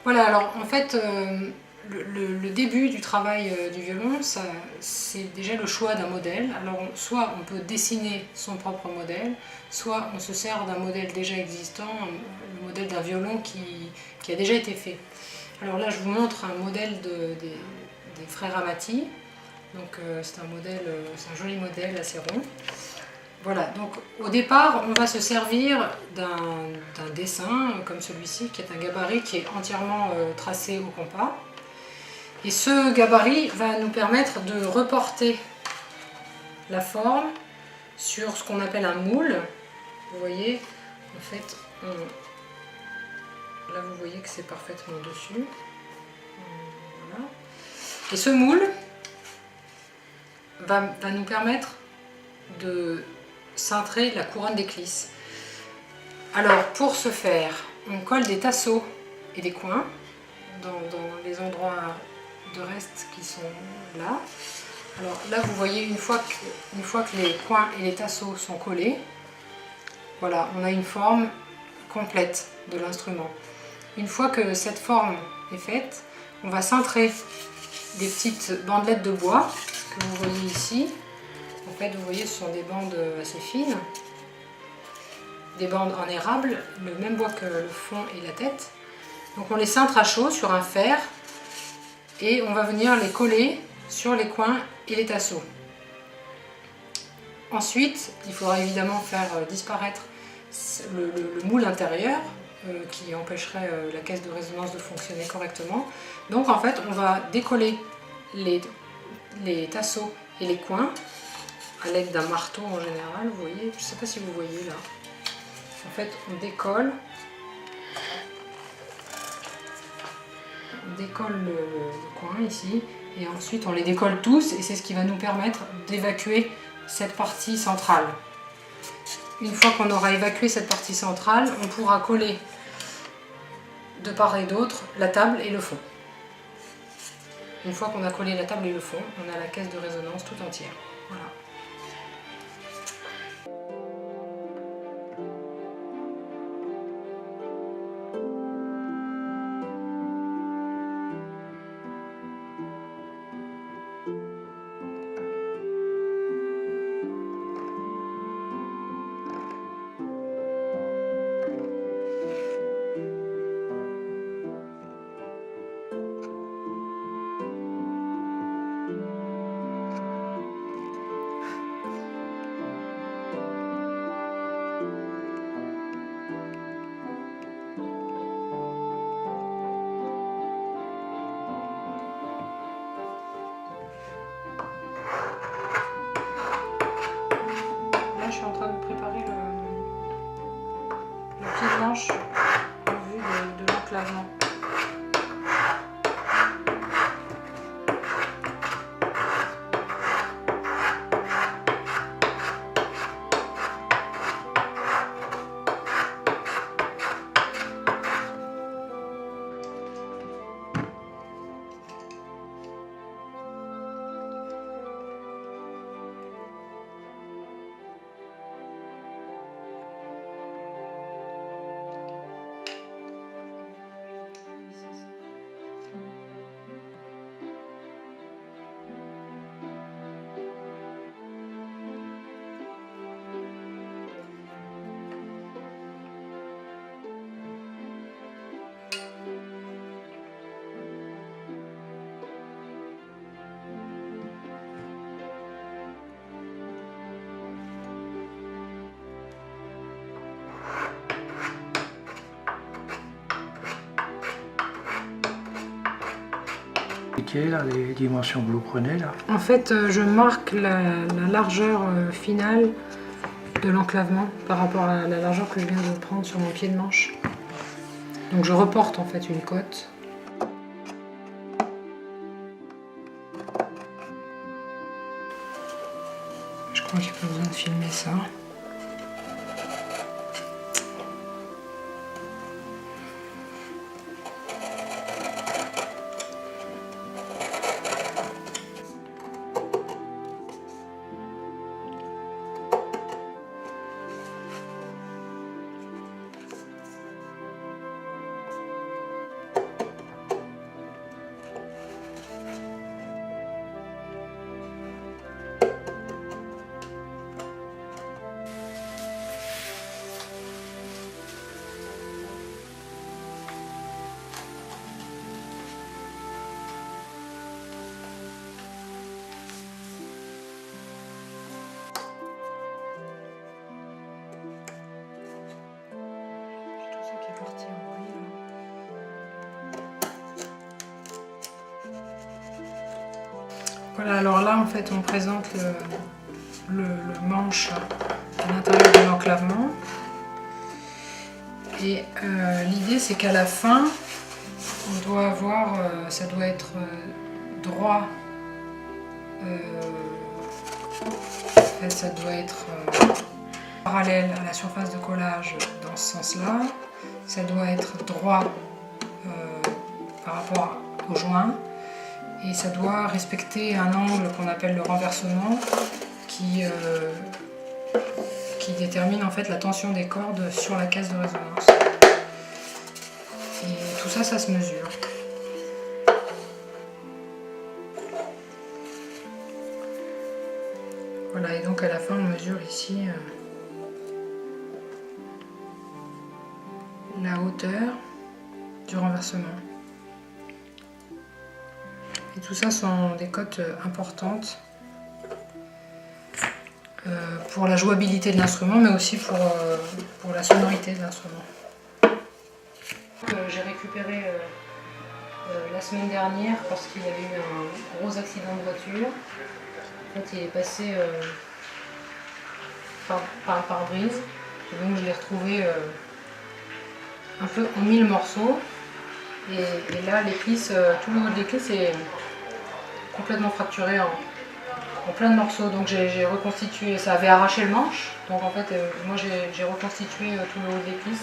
Voilà, alors en fait, le début du travail du violon, c'est déjà le choix d'un modèle. Alors soit on peut dessiner son propre modèle, soit on se sert d'un modèle déjà existant, le modèle d'un violon qui a déjà été fait. Alors là, je vous montre un modèle des frères Amati. Donc c'est un joli modèle assez rond. Voilà, donc au départ, on va se servir d'un dessin comme celui-ci, qui est un gabarit qui est entièrement tracé au compas. Et ce gabarit va nous permettre de reporter la forme sur ce qu'on appelle un moule. Vous voyez, en fait, là vous voyez que c'est parfaitement dessus. Voilà. Et ce moule va nous permettre de cintrer la couronne d'éclisse. Alors pour ce faire, on colle des tasseaux et des coins dans les endroits de reste qui sont là. Alors là vous voyez, une fois que les coins et les tasseaux sont collés, voilà, on a une forme complète de l'instrument. Une fois que cette forme est faite, on va cintrer des petites bandelettes de bois que vous voyez ici. En fait, vous voyez, ce sont des bandes assez fines, des bandes en érable, le même bois que le fond et la tête. Donc on les cintre à chaud sur un fer et on va venir les coller sur les coins et les tasseaux. Ensuite, il faudra évidemment faire disparaître le moule intérieur qui empêcherait la caisse de résonance de fonctionner correctement. Donc en fait, on va décoller les tasseaux et les coins à l'aide d'un marteau en général, vous voyez, je ne sais pas si vous voyez là. En fait, on décolle le coin ici, et ensuite on les décolle tous, et c'est ce qui va nous permettre d'évacuer cette partie centrale. Une fois qu'on aura évacué cette partie centrale, on pourra coller de part et d'autre la table et le fond. Une fois qu'on a collé la table et le fond, on a la caisse de résonance tout entière. Voilà. Je suis en train de préparer le pied blanche en vue de l'enclavement. Là, les dimensions que vous prenez là. En fait, je marque la largeur finale de l'enclavement par rapport à la largeur que je viens de prendre sur mon pied de manche. Donc je reporte en fait une cote. Je crois que j'ai pas besoin de filmer ça. parti en bruit là. Voilà, alors là en fait on présente le manche à l'intérieur de l'enclavement. Et l'idée c'est qu'à la fin, on doit avoir, ça doit être droit. En fait, ça doit être parallèle à la surface de collage dans ce sens-là. Ça doit être droit par rapport au joint. Et ça doit respecter un angle qu'on appelle le renversement qui détermine en fait la tension des cordes sur la caisse de résonance. Et tout ça, ça se mesure. Voilà, et donc à la fin on mesure ici la hauteur du renversement. Et tout ça sont des cotes importantes pour la jouabilité de l'instrument, mais aussi pour la sonorité de l'instrument. J'ai récupéré la semaine dernière parce qu'il y avait eu un gros accident de voiture. En fait, il est passé par le pare-brise, et donc je l'ai retrouvé un peu en 1000 morceaux. Et là, l'éclisse, tout le haut de l'éclisse est complètement fracturé en plein de morceaux. Donc j'ai reconstitué, ça avait arraché le manche. Donc en fait, moi j'ai reconstitué tout le haut de l'église,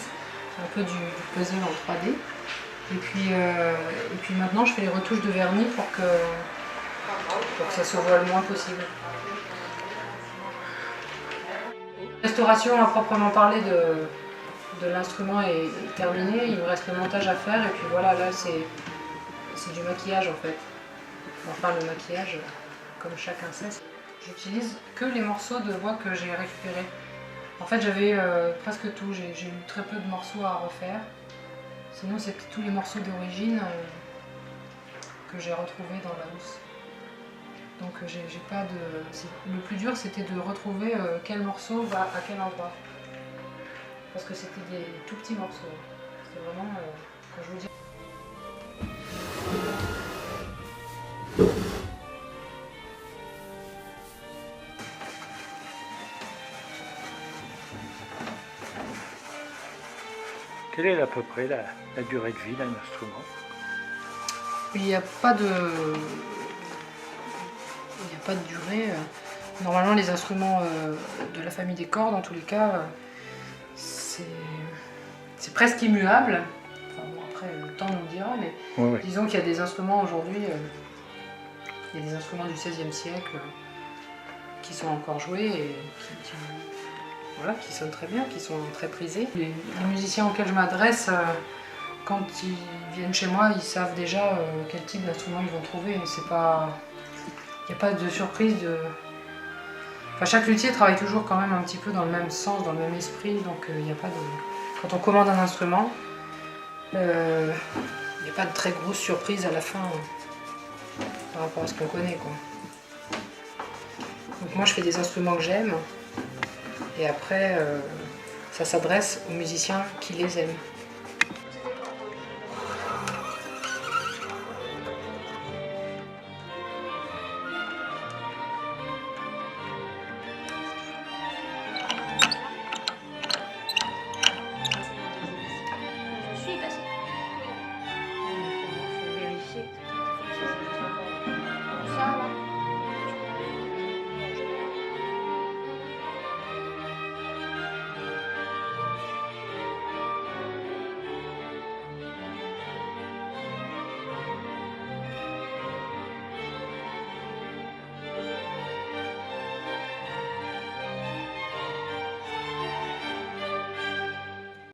un peu du puzzle en 3D. Et puis maintenant, je fais les retouches de vernis pour que ça se voit le moins possible. La restauration à proprement parler de l'instrument est terminée. Il me reste le montage à faire et puis voilà, là c'est du maquillage en fait. Enfin le maquillage, comme chacun sait. J'utilise que les morceaux de bois que j'ai récupérés. En fait j'avais presque tout, j'ai eu très peu de morceaux à refaire. Sinon c'était tous les morceaux d'origine que j'ai retrouvés dans la housse. Donc j'ai pas de... Le plus dur c'était de retrouver quel morceau va à quel endroit. Parce que c'était des tout petits morceaux. C'était vraiment, quand je vous dis... Quelle est à peu près la durée de vie d'un instrument? Il n'y a pas de durée. Normalement, les instruments de la famille des cordes, en tous les cas, c'est presque immuable. Enfin, bon, après, le temps nous le dira, mais Oui. disons qu'il y a des instruments aujourd'hui, il y a des instruments du XVIe siècle qui sont encore joués et voilà, qui sonnent très bien, qui sont très prisés. Les musiciens auxquels je m'adresse, quand ils viennent chez moi, ils savent déjà quel type d'instrument ils vont trouver. C'est pas... Il n'y a pas de surprise. Enfin, chaque luthier travaille toujours quand même un petit peu dans le même sens, dans le même esprit, donc il n'y a pas de... Quand on commande un instrument, il n'y a pas de très grosse surprise à la fin par rapport à ce qu'on connaît, quoi. Donc moi je fais des instruments que j'aime, et après ça s'adresse aux musiciens qui les aiment.